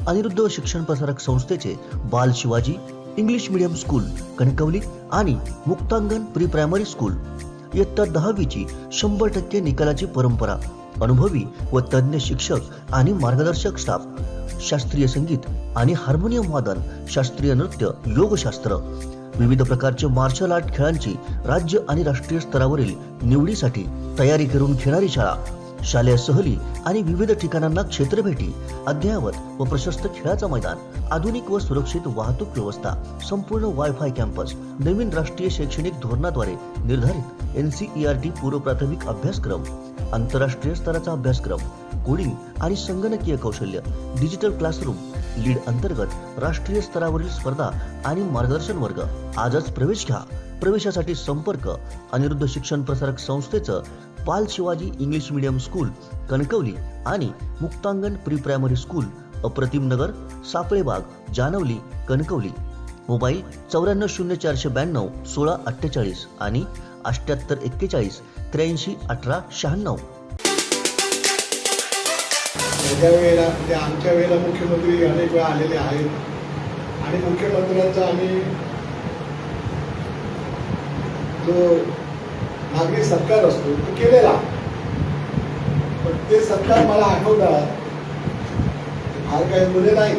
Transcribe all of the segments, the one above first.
अनिरुद्ध शिक्षण प्रसारक संस्थेचे बाल Shivaji English medium school Kankavli आणि मुक्तांगण प्री प्रायमरी स्कूल इयत्ता 10वीची 100% निकालाची परंपरा, अनुभवी व तज्ञ शिक्षक आणि मार्गदर्शक स्टाफ, शास्त्रीय संगीत आणि हार्मोनियम वादन, शास्त्रीय नृत्य, योगशास्त्र, विविध प्रकारचे मार्शल आर्ट खेळांची राज्य आणि राष्ट्रीय स्तरावरील निवडीसाठी तयारी करून घेणारी शाळा, शालेय सहली आणि विविध ठिकाणांना क्षेत्रभेटी, अद्ययावत व प्रशस्त खेळाचं मैदान, आधुनिक व सुरक्षित वाहतूक व्यवस्था, संपूर्ण वायफाय कॅम्पस, नवीन राष्ट्रीय शैक्षणिक धोरणाद्वारे निर्धारित NCERT पूर्व प्राथमिक अभ्यासक्रम, आंतरराष्ट्रीय स्तराचा अभ्यासक्रम, कोडिंग आणि संगणकीय कौशल्य, डिजिटल क्लासरूम, लीड अंतर्गत राष्ट्रीय स्तरावरील स्पर्धा आणि मार्गदर्शन वर्ग. आजच प्रवेश घ्या. प्रवेशासाठी संपर्क अनिरुद्ध शिक्षण प्रसारक संस्थेचं बाल Shivaji English medium school Kankavli आणि मुक्तांगण प्री प्रायमरी स्कूल, अप्रतिम नगर, सापळेबाग, जानवली, कणकवली. मोबाईल 940492 1648 आणि 7841 83 18 96. वेळेला म्हणजे आमच्या वेळेला मुख्यमंत्री अनेक वेळा आलेले आहेत आणि मुख्यमंत्र्यांचा आम्ही जो नागरिक सत्कार असतो तो केलेला, पण ते सत्कार मला आठवतात फार काही मुले नाही.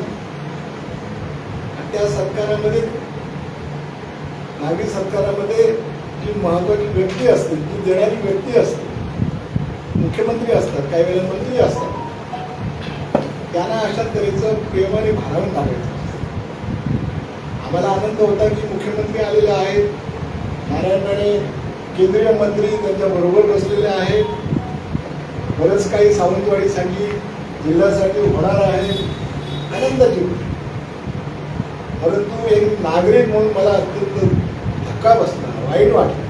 आणि त्या सत्कारामध्ये, नागरिक सत्कारामध्ये जी महत्वाची व्यक्ती असते, जी देणारी व्यक्ती असते, मुख्यमंत्री असतात, काही वेळेला मंत्री असतात, त्यांना अशा तऱ्हेचं प्रेमाने भारावून टाकायचं. आम्हाला आनंद होता की मुख्यमंत्री आलेले आहेत, नारायण राणे केंद्रीय मंत्री त्यांच्या बरोबर बसलेले आहेत, बरंच काही सावंतवाडीसाठी जिल्ह्यासाठी होणार आहे, आनंदाची गोष्ट. परंतु एक नागरिक म्हणून मला अत्यंत धक्का बसला, वाईट वाटलं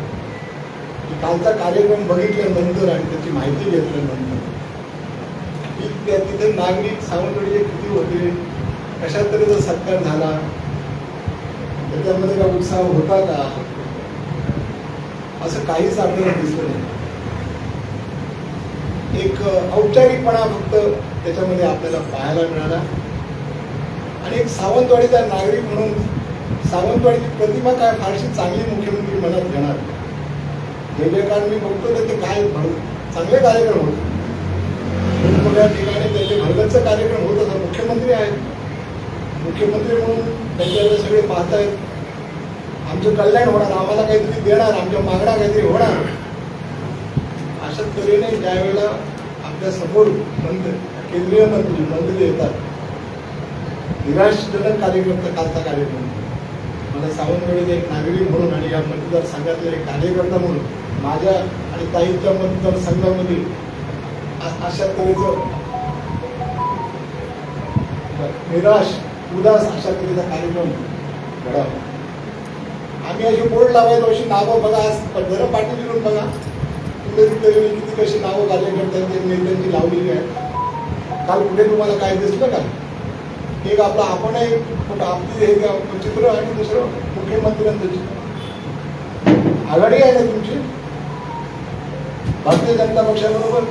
की कालचा कार्यक्रम बघितल्यानंतर आणि त्याची माहिती घेतल्यानंतर की तिथे नागरिक सावंतवाडीचे किती होते, कशा तऱ्हेचा सत्कार झाला, त्याच्यामध्ये का उत्साह होता का, असं काहीच आपल्याला दिसलं नाही. एक औपचारिकपणा फक्त त्याच्यामध्ये आपल्याला पाहायला मिळाला. आणि एक सावंतवाडीचा नागरिक म्हणून सावंतवाडीची प्रतिमा काय फारशी चांगली मुख्यमंत्री मनात घेणार. जे जे कारण मी बघतो तर ते काय चांगले कार्यक्रम होते, वेगवेगळ्या ठिकाणी त्याचे भरगच्च कार्यक्रम होत असतात. मुख्यमंत्री आहेत, मुख्यमंत्री म्हणून त्यांच्याकडे सगळे पाहतायत, आमचं कल्याण होणार, आम्हाला काहीतरी देणार, आमच्या मागण्या काहीतरी होणार. अशा तऱ्हेने ज्या वेळेला आपल्या समोर केंद्रीय मंत्री येतात, निराशजनक कार्यक्रम कालचा कार्यक्रम. मला सावंतवाडीचे एक नागरिक म्हणून आणि या मतदारसंघातले एक कार्यकर्ता म्हणून माझ्या आणि ताईंच्या मतदारसंघामध्ये अशा तऱ्हेचं निराश उदास अशा तऱ्हेचा कार्यक्रम घडावा. आम्ही अशी बोर्ड लावायचो, अशी नावं बघा, जरा पाठी फिरून बघा, किती कशी नावं कार्यकर्त्यांची नेत्यांची लावलेली आहेत. काल कुठे तुम्हाला काय दिसलं का? एक आपला आपण आपली हे चित्र आणि दुसरं मुख्यमंत्र्यांचं चित्र. आघाडी आहे ना तुमची भारतीय जनता पक्षाबरोबर,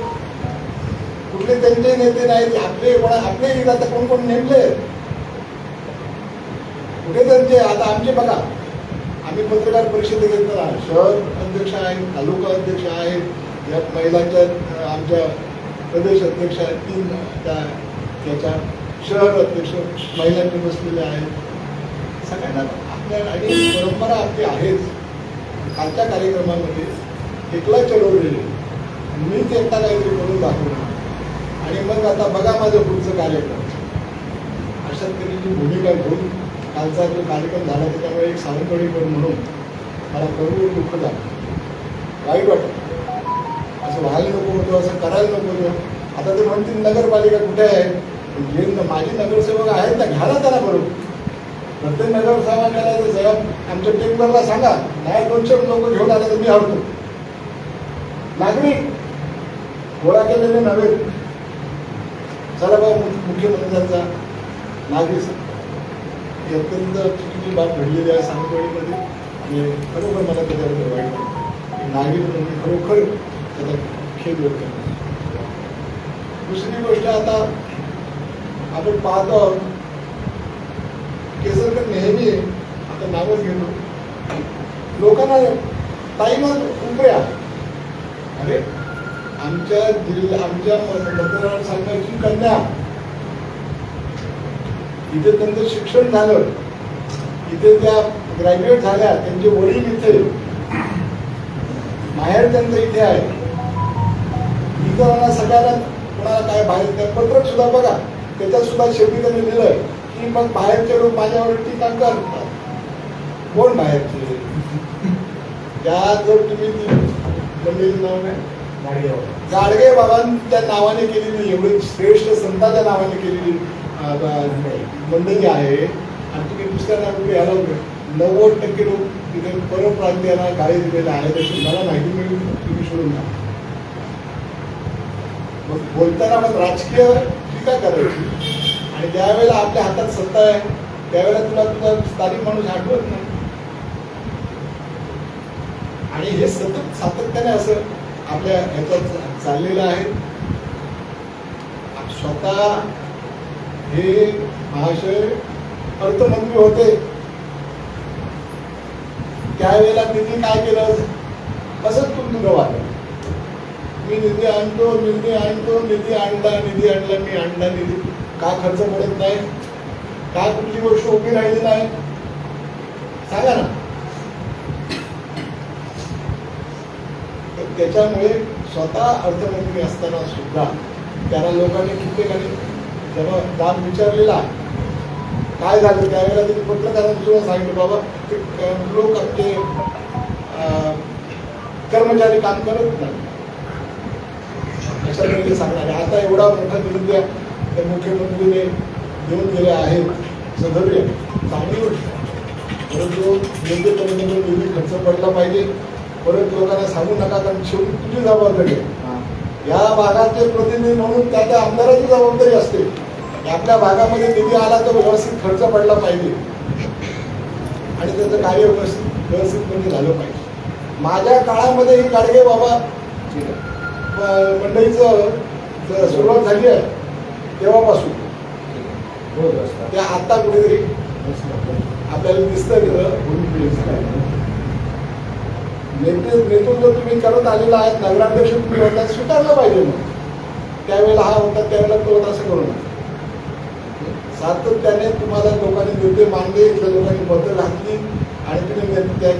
कुठले त्यांचे नेते नाहीत, आपले आता कोण कोण नेमले कुठे त्यांचे. आता आमचे बघा, आम्ही पत्रकार परिषद घेतला, शहर अध्यक्ष आहेत, तालुका अध्यक्ष आहेत, या महिलांच्या आमच्या प्रदेश अध्यक्ष आहेत, 3 त्याच्या शहर अध्यक्ष महिलांचे बसलेले आहेत. सगळ्यांना आपल्या आणि परंपरा आपली आहेच. कालच्या कार्यक्रमामध्ये एकला चढवलेले, मीच एकटा काहीतरी करून दाखवलं आणि मग आता बघा माझं पुढचं कार्यक्रम. अशा तऱ्हेची भूमिका घेऊन कालचा जो कार्यक्रम झाला त्याच्यामुळे एक सावंतवाडीकर म्हणून मला करून दुःख झालं, वाईट वाटतं. असं व्हायला नको होतं, असं करायला नको होतं. आता ते म्हणतील नगरपालिका कुठे आहे, जे माझे नगरसेवक आहेत ना, घ्या ना त्यांना बरोबर. प्रत्येक नगरसेवकाला तर साहेब आमच्या टेंबरला सांगा, नाही 200 लोक घेऊन आले तर मी हरतो. नागरिक गोळा केलेले नव्हे. चला बाबा, मुख्यमंत्र्यांचा नागरिक अत्यंत चुकीची बाब घडलेली आहे सावंतवाडीमध्ये आणि खरोखर मला त्याच्याबद्दल वाईट वाटतं. नागरिक म्हणून खरोखर त्याचा खेद व्यक्त करतो. दुसरी गोष्ट, आता आपण पाहतो केसरकर नेहमी आता नावच घेतो लोकांना टाईमच उपया अरे आमच्या मतदारसंघाची कन्या इथे त्यांचं शिक्षण झालं, इथे त्या ग्रॅज्युएट झाल्या, त्यांचे वडील इथे, माहेर त्यांचं इथे आहे. इतर सगळ्यांना कोणाला काय बाहेर त्या पत्रक सुद्धा बघा, त्याच्यात सुद्धा शेवटी त्यांनी लिहिलंय की मग बाहेरचे लोक माझ्यावर टीका करतात. कोण बाहेरचे? त्या जर तुम्ही मंडळीचं नाव काय गाडगे बाबांच्या नावाने केलेली एवढी श्रेष्ठ संतांच्या नावाने केलेली मंडळी आहे आणि तुम्ही दुसऱ्या नाव याला 90% लोक तिथे परप्रांतीयांना गाळी दिलेले आहेत अशी मला माहिती मिळून तुम्ही सोडून द्या. मग बोलताना मग राजकीय टीका करायची आणि ज्यावेळेला आपल्या हातात सत्ता आहे त्यावेळेला तुझा स्थानिक माणूस आठवत नाही. आणि हे सतत सातत्याने असं आपल्या ह्याच्यात चाललेलं आहे. स्वतः हे महाशय अर्थमंत्री होते त्यावेळेला त्यांनी काय केलं असंच तुमचं वाटलं मी निधी आणतो निधी आणला मी आणला निधी का खर्च पडत नाही, का कुठली गोष्ट उभी राहिली नाही सांगा ना. त्याच्यामुळे स्वतः अर्थमंत्री असताना सुद्धा त्याला लोकांनी कित्येकाने जेव्हा दाब विचारलेला काय झालं त्यावेळेला त्यांनी पत्रकारांना सुद्धा सांगितलं बाबा लोक आमचे कर्मचारी काम करत नाही अशा वेळेला सांगणार. आता एवढा मोठा निर्णय त्या मुख्यमंत्रीने देऊन गेले आहेत सदर्य चांगली गोष्ट, परंतु योग्यतेने निधी खर्च पडला पाहिजे. परत लोकांना सांगू नका कारण शेवटी तुझी जबाबदारी आहे. या भागाचे प्रतिनिधी म्हणून त्या आमदाराची जबाबदारी असते. आपल्या भागामध्ये निधी आला तर व्यवस्थित खर्च पडला पाहिजे आणि त्याचं कार्य व्यवस्थितपणे झालं पाहिजे. माझ्या काळामध्ये ही गाडगे बाबा मंडळीचं सुरुवात झाली आहे तेव्हापासून ते आता कुठेतरी आपल्याला दिसतं. नेतृत्व तुम्ही करत आलेला आहे, नगराध्यक्ष तुम्ही होता स्वीकारलं पाहिजे. मग त्यावेळेला हा होता त्यावेळेला तो होता असं करू नका. सातत्याने तुम्हाला लोकांनी नेते मानले, इथल्या लोकांनी मतं घातली आणि तुम्ही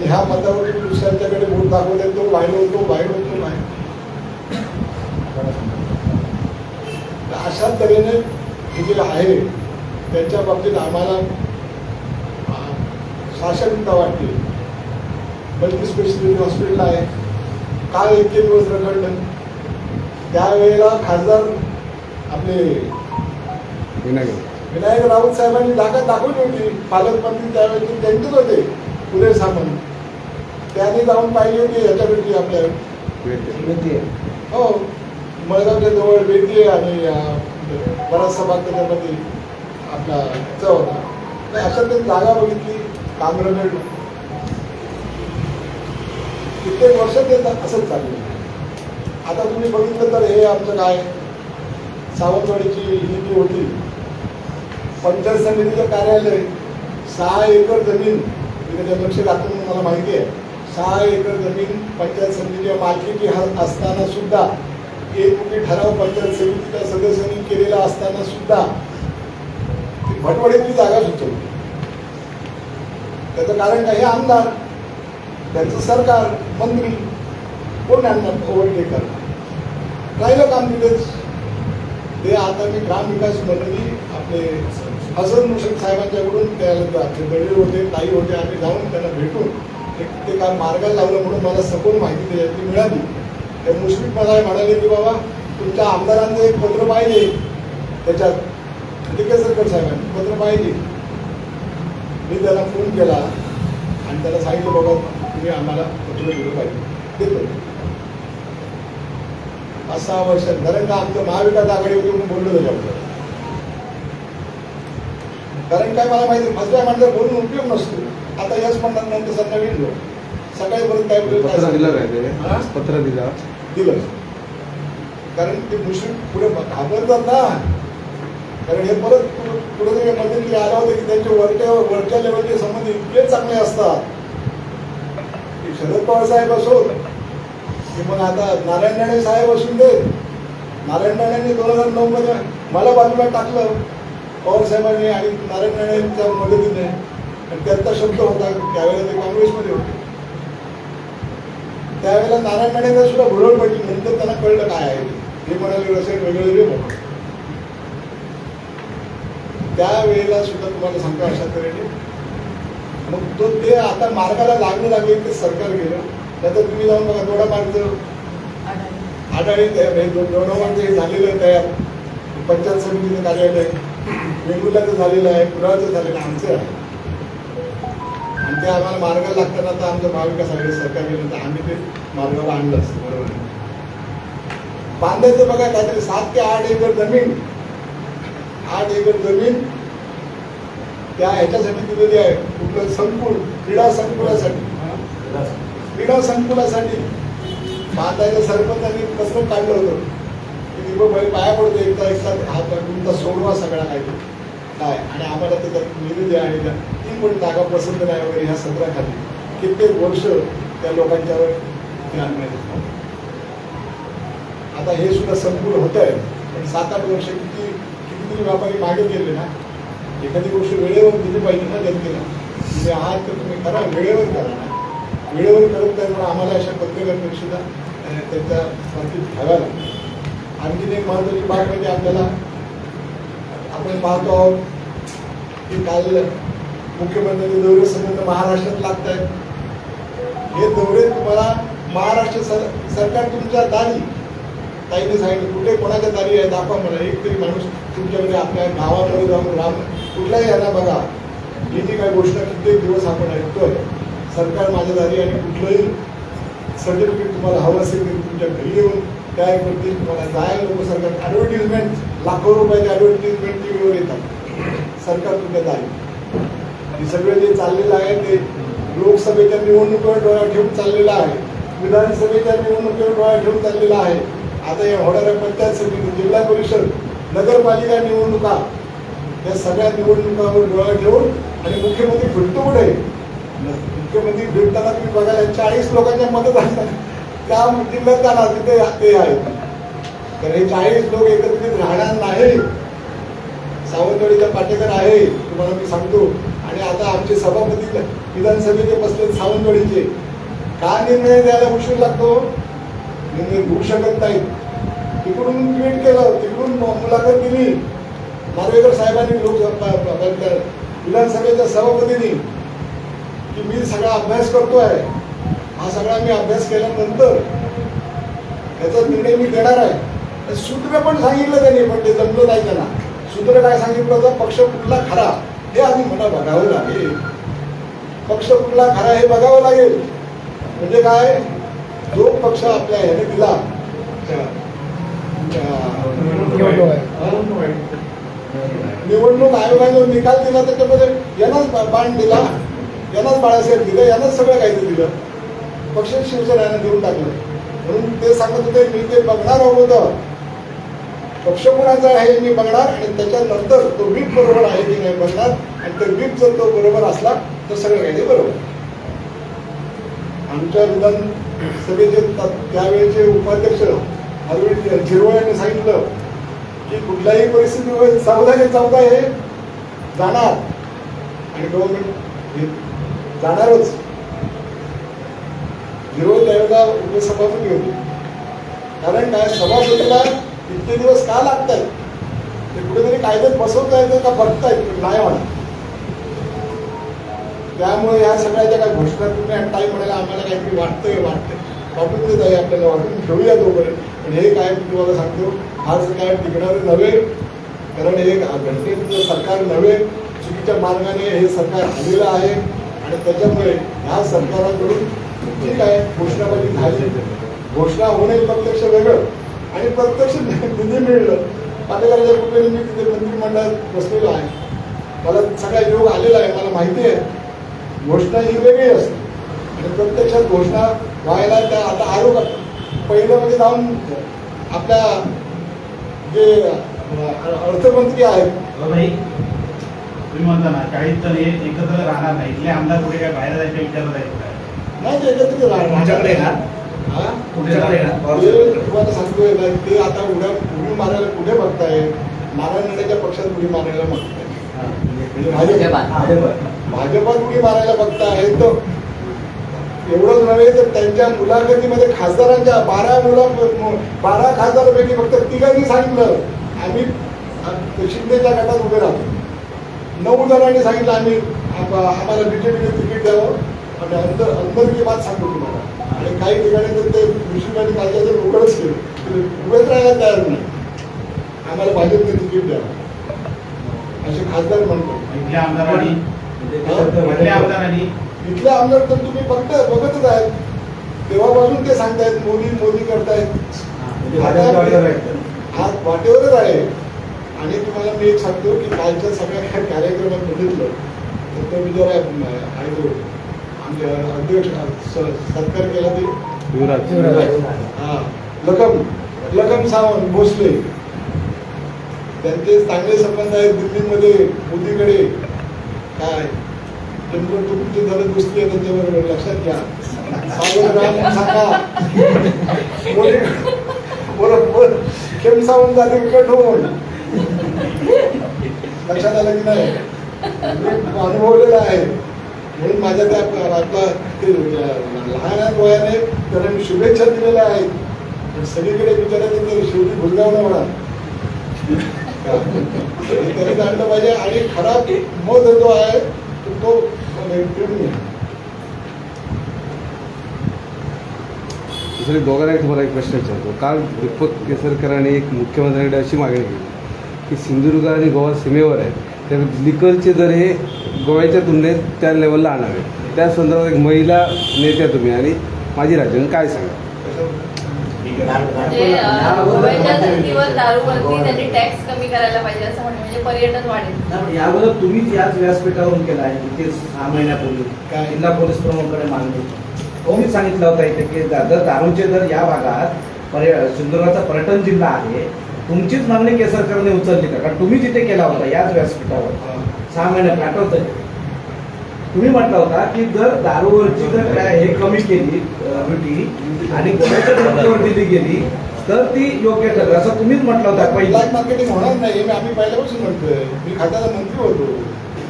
ह्या मतावर दुसऱ्यांच्याकडे वोट दाखवले तो बाहेर होतो बाहेर. अशा तऱ्हेने हे जे आहे त्यांच्या बाबतीत आम्हाला शासनता वाटते. मल्टी स्पेशालिटी हॉस्पिटल आहे, काल इतके दिवस रखडलं. त्यावेळेला खासदार आपले विनायक राऊत साहेबांनी जागा दाखवली होती. पालकमंत्री त्यावेळेस त्यांचेच होते पुढे सामंत, त्यांनी जाऊन पाहिली होती याच्यापैकी आपल्या हो मळगावच्या जवळ बेटी आणि बराचसा भाग त्याच्यामध्ये आपला ह्याचा होता. अशा त्यांनी जागा बघितली, काम रगडलं. कित्येक वर्ष ते असंच चाललं. आता तुम्ही बघितलं तर हे आमचं काय सावंतवाडीची ही जी होती पंचायत समितीचं कार्यालय 6 एकर जमीन तिथे लक्ष घातून मला माहिती आहे. 6 एकर जमीन पंचायत समितीच्या मालकीची असताना सुद्धा एकमुखी ठराव पंचायत समितीच्या सदस्यांनी केलेला असताना सुद्धा भटवडीतली जागा सुचवली. त्याचं कारण काही आमदार त्यांचं सरकार मंत्री कोण आणणार ओव्हरटेक करणार राहिलं काम तिथेच. ते आता मी ग्रामविकास मंत्री आपले हसन मुश्रीफ साहेबांच्याकडून त्या दळीर होते ताई होते आम्ही जाऊन त्यांना भेटून ते काम मार्गाला लावलं म्हणून मला सखोल माहिती त्याच्यातली मिळाली. त्या मुश्रीफ मला म्हणाले की बाबा तुमच्या आमदारांचं एक पत्र पाहिजे त्याच्यात केसरकर साहेबांनी पत्र पाहिजे. मी त्याला फोन केला आणि त्याला सांगितलं बाबा तुम्ही आम्हाला पत्र दिलं पाहिजे. देतो 5-6 वर्षात कारण का आमचं महाविकास आघाडीवर म्हणून बोललो त्याच्याबद्दल. कारण काय मला माहिती फसव्या माणसं बोलून उपयोग नसतो. आता याच म्हणतात नंतर सध्या गेलो सकाळी परत काय पत्र दिलं कारण ते मुश्रीफ पुढे घाबरतात ना. कारण हे परत कुठेतरी मध्यंतरी आलं होतं की त्यांचे वरच्या लेवलचे संबंध इतके चांगले असतात की शरद पवार साहेब असो की मग आता नारायण राणे साहेब असून दे. नारायण राणेंनी 2009 मध्ये मला बाजूला टाकलं पवार साहेबांनी आणि नारायण राणेंच्या मदतीने, आणि त्यांचा शब्द होता त्यावेळेला ते काँग्रेसमध्ये होते. त्यावेळेला नारायण राणेंना सुद्धा भुरळ पडली. नंतर त्यांना कळलं काय आहे हे म्हणाले रसायन वेगवेगळे बघ. त्यावेळेला सुद्धा तुम्हाला सांगतो अशा तऱ्हेने मग तो ते आता मार्गाला लागणं लागले ते सरकार गेलं. त्याचं तुम्ही जाऊन बघा दोडा मार्ग आढाडी दोडामार्गचं हे झालेलं आहे तयार. पंचायत समितीचं कार्यालय वेंगुर्ल्याचं झालेलं आहे, कुडाळचं झालेलं आहे, आमचं आहे. आणि ते आम्हाला मार्गाला लागताना तर आमचं महाविकास आघाडी सरकार गेलं तर आम्ही ते मार्गाला आणलं असतं. बरोबर बांधायचं बघा काहीतरी 7 ते 8 एकर जमीन, 8 एकर जमीन त्या ह्याच्यासाठी दिलेली आहे. कुठलं संकुल, क्रीडा संकुलासाठी बांधायचं सरपंचांनी कसं काढलं होतं की दीपक पाया पडतो एकदा हा तुमचा सोडवा सगळा काय आणि आम्हाला त्याच्यात निधी द्या आणि 3 कोटी जागा पसंत नाही वगैरे ह्या सत्राखाली कित्येक वर्ष त्या लोकांच्यावर ध्यान नाही. आता हे सुद्धा संकुल होत आहे, पण 7-8 वर्ष कितीतरी व्यापारी मागे गेले ना. एखादी गोष्ट वेळेवर दिली पाहिजे ना जनतेला. तुम्ही आहात तर तुम्ही करा, वेळेवर करा ना. वेळेवर करत नाही पण आम्हाला अशा पत्रकार परिषदा त्याच्या बाबतीत घ्याव्या लागतात. आणखीन एक महत्त्वाची बाब म्हणजे आपल्याला आपण पाहतो आहोत की काल मुख्यमंत्र्यांचे दौरे संबंध महाराष्ट्रात लागत आहेत. हे दौरे तुम्हाला महाराष्ट्र सरकार तुमच्या दारी, ताईने सांगितलं कुठे कोणाच्या दारी आहे दाखवा मला. एक तरी माणूस तुमच्याकडे आपल्या गावामध्ये जाऊन राम कुठल्याही यांना बघा. ही जी काही गोष्ट कित्येक दिवस आपण ऐकतोय सरकार माझ्या दारी आणि कुठलंही सर्टिफिकेट तुम्हाला हवं असेल तर तुमच्या घरी येऊन काय करतील. तुम्हाला जायला लोक सरकार ॲडव्हर्टिजमेंट, लाखो रुपयाचे ॲडव्हर्टिजमेंट टी व्हीवर येतात. सरकार तुमच्या दारी हे सगळं जे चाललेलं आहे ते लोकसभेच्या निवडणुकीवर डोळा ठेवून चाललेलं आहे, विधानसभेच्या निवडणुकीवर डोळा ठेवून चाललेला आहे. आता या होणाऱ्या पंचायत समिती, जिल्हा परिषद, नगरपालिका निवडणुका या सगळ्या निवडणुकांवर डोळा ठेवून आणि मुख्यमंत्री फिरतो कुठे. मुख्यमंत्री फिरताना तुम्ही बघायला 40 लोकांच्या मदत असतात त्या जिल्ह्यात जाणार तिथे ते आहेत. तर हे 40 लोक एकत्रित राहणार नाही. सावंतवाडीचा पाटेकर आहे तुम्हाला मी सांगतो. आणि आता आमचे सभापती विधानसभेचे बसले सावंतवाडीचे. का निर्णय द्यायला उशीर लागतो? निर्णय घेऊ शकत नाहीत. तिकडून ट्विट केलं, तिकडून मुलाखत दिली नार्वेकर साहेबांनी विधानसभेच्या सभापतींनी की मी सगळा अभ्यास करतोय. हा सगळा मी अभ्यास केल्यानंतर याचा निर्णय मी देणार आहे. सूत्र पण सांगितलं त्यांनी, पण ते जमलं नाही त्यांना. सूत्र काय सांगितलं होतं? पक्ष कुठला खरा हे आधी मला बघावं लागेल. पक्ष कुठला खरा हे बघावं लागेल. म्हणजे काय, जो पक्ष आपल्या ह्याने दिला निवडणूक आयोगाने निकाल दिला त्याच्यामध्ये यांनाच बाण दिला, यांनाच बाळासाहेब दिलं, यांनाच सगळं काही दिलं. पक्ष शिवसेनेनं देऊन टाकलं. म्हणून ते सांगत होते मी ते बघणार अगोदर पक्ष कोणाचा आहे मी बघणार आणि त्याच्यानंतर तो व्हीप बरोबर आहे की नाही बघणार. आणि ते व्हीप जर तो बरोबर असला तर सगळं काही बरोबर. आमच्या विधानसभेचे त्यावेळेचे उपाध्यक्ष अरविंद झिरवळ यांनी सांगितलं की कुठल्याही परिस्थितीवर 14 हे जाणार आणि गव्हर्नमेंट जाणारच. झिरवळ त्यावेळेला उपसभापती होते. कारण काय, सभापतीला इतके दिवस का लागत आहेत ते कुठेतरी कायद्यात बसवता येतं का बघतायत नाही म्हणा. त्यामुळे या सगळ्या ज्या काही घोषणा तुम्ही टाईम म्हणायला आम्हाला काहीतरी वाटतंय वाटून देत आहे, आपल्याला वाटून घेऊया तोपर्यंत. पण हे काय तुम्हाला सांगतो फार काय टिकणारं नव्हे. कारण हे घटनेचं सरकार नव्हे, चुकीच्या मार्गाने हे सरकार आलेलं आहे. आणि त्याच्यामुळे ह्या सरकाराकडून ठीक आहे घोषणाबाजी झाली, घोषणा होणे प्रत्यक्ष वेगळं आणि प्रत्यक्ष निधी मिळलं. पाटेकरांच्या कुठे मी तिथे मंत्रिमंडळात बसलेलो आहे, मला सगळा योग आलेला आहे, मला माहिती आहे. घोषणा ही वेगळी असते आणि प्रत्यक्षात घोषणा व्हायला त्या आता आयोग पहिलं म्हणजे जाऊन आपल्या जे अर्थमंत्री आहेत. भाई तुम्ही म्हणता ना 40 जण एकत्र राहणार नाही, इथले आमदार कुठे काय बाहेर जायच्या विचारात आहेत काय? नाही ते एकत्र राहणार. तुमच्याकडे येणार? हा? तुमच्याकडे येणार? ते तुम्हाला सांगतोय ना, ते आता उडी मारायला कुठे बघताय? नारायण राणेच्या पक्षात उडी मारायला बघताय. भाजपात उडी मारायला बघताय. तर एवढंच नव्हे तर त्यांच्या मुलाखतीमध्ये खासदारांच्या 12 खासदारांपैकी फक्त 3 सांगितलं आम्ही शिंदेच्या गटात उभे राहतो. 9 जणांनी सांगितलं आम्हाला बीजेपीने तिकीट द्यावं. आणि अंदर की बात सांगतो तुम्हाला. आणि काही ठिकाणी तर ते विष्णू कालच्या उघडच केलं, उभेच राहायला तयार नाही, आम्हाला भाजपने तिकीट द्यावं असे खासदार म्हणतो. इथल्या आमदारांनी इथले आमदार तर तुम्ही फक्त बघतच आहेत. तेव्हापासून ते सांगतायत मोदी करतायत. आज वाटेवरच आहे. आणि तुम्हाला मी एक सांगतो की कालच्या सगळ्या कार्यक्रमात बघितलं तर तो मी जरा आमच्या अध्यक्ष सत्कार केला ते युवराज लखम सावंत भोसले, त्यांचे चांगले संबंध आहेत दिल्लीमध्ये मोदीकडे. काय तुमचे जरा गोष्टी आहे त्यांच्यावर लक्षात घ्या. सावंत सांगा बरोबर खेम सावंत झाले विकट होऊन. लक्षात आलं की नाही? अनुभवलेला आहे. म्हणून माझ्या त्या आपला ते लहान वयाने त्याला मी शुभेच्छा दिलेल्या आहेत. पण सगळीकडे विचारायचं तर शेवटी भुलगावला म्हणा तरी जाणलं पाहिजे. आणि खराब मत जो आहे तो दुसरे दोघांना तुम्हाला एक प्रश्न विचारतो. काल दीपक केसरकरांनी एक मुख्यमंत्र्यांकडे अशी मागणी केली की सिंधुदुर्ग आणि गोवा सीमेवर आहे, तर लिकरचे दर हे गोव्याच्या तुलनेत त्या लेवलला आणावे. त्या संदर्भात एक महिला नेत्या तुम्ही आणि माजी राज्यमंत्री काय सांगा? गोव्याच्या धर्तीवर दारूवरती त्यांनी टॅक्स कमी करायला पाहिजे असं म्हणजे पर्यटन वाढेल. याबद्दल तुम्हीच याच व्यासपीठावरून केला आहे इथे 6 महिन्यापूर्वी जिल्हा पोलीस प्रमुखांकडे मागणी. तुम्हीच सांगितलं होतं इथे की जर दारूचे दर या भागात सिंधुदुर्गाचा पर्यटन जिल्हा आहे, तुमचीच मागणी केसरकरांनी उचलली का? कारण तुम्ही जिथे केला होता याच व्यासपीठावर 6 महिन्यात आठवतंय. तुम्ही म्हटलं होता की जर दारूवरची जर काय हे कमी केली ड्युटी आणि गोव्याच्या धर्तीवर दिली गेली तर ती योग्य ठरेल असं तुम्हीच म्हटलं होतं. पहिला ब्लॅक मार्केटिंग होणार नाही हे आम्ही पहिल्यापासून म्हणतोय. मी खात्याचा मंत्री होतो.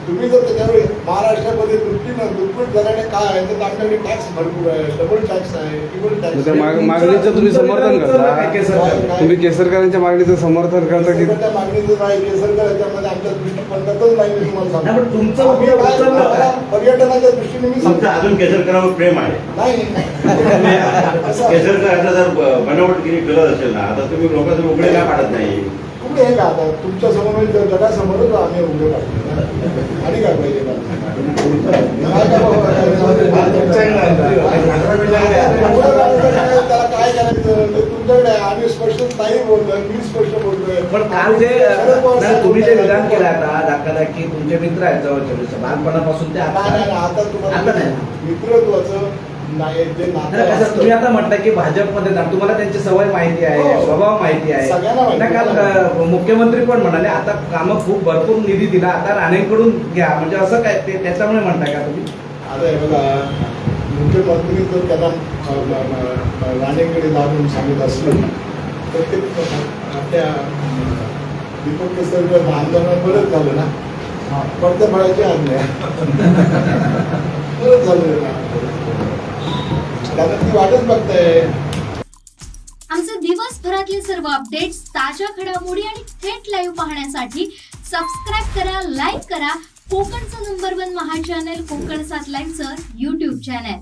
तुम्ही जर त्याच्यावर महाराष्ट्रामध्ये दुप्पट दराने काय आहे तर आमच्याकडे टॅक्स भरपूर आहे, डबल टॅक्स आहे, ट्रिपल टॅक्स आहे. मागणीचं तुम्ही समर्थन करता? तुम्ही केसरकरांच्या मागणीचं समर्थन करता की केसरकरांच्या मागणीचं नाही? केसरकर याच्यामध्ये आमच्या दृष्टिकोनातच नाही. मी तुम्हाला नाही, सांगतो पण तुमचं आम्ही काय पर्यटनाच्या दृष्टीने मी तुमचं अजून केसरकरांवर प्रेम आहे. नाही केसरकरांचा जर बनावटगिरी करत असेल ना, आता तुम्ही लोकांचे उघडे का काढत नाही? तुम्ही हे का आता तुमच्या समोर जगासमोरच आम्ही उभे राहतो आणि काय पाहिजे त्याला काय करायचं ते तुमच्याकडे आहे. आम्ही स्पष्ट नाही बोलतोय, मी स्पष्ट बोलतोय. पण काल जे तुम्ही जे विधान केलं आता दाखवादाखी तुमचे मित्र आहेत जवळचे बालपणापासून ते नाही, नाही, आता आता तुम्हाला नाही. मित्रत्वाचं नाही जे नातं असतं. तुम्ही आता म्हटलं की भाजपमध्ये जा, तुम्हाला त्यांची सवय माहिती आहे, हो. स्वभाव माहिती आहे. सगळ्यांना माहिती नाही, काल मुख्यमंत्री पण म्हणाले आता कामं खूप भरपूर निधी दिला, आता राणेंकडून घ्या, म्हणजे असं काय ते त्याच्यामुळे म्हणताय का तुम्ही? आता हे बघा मुख्यमंत्री जर त्यांना राणेकडे जाऊन सांगत असलं तर ते आपल्या दीपक केसरकर आंदोलन बरंच झालं ना. फक्त फळाची आज्ञा बरंच झालं ना. त्याला ती वाटच बघताय. आमचे दिवसभरातले सर्व अपडेट्स, ताज्या घडामोडी आणि थेट लाईव्ह पाहण्यासाठी सबस्क्राईब करा, लाईक करा कोकणचं नंबर 1 महा चॅनल कोकण 7 लाईव्हचं YouTube चॅनल.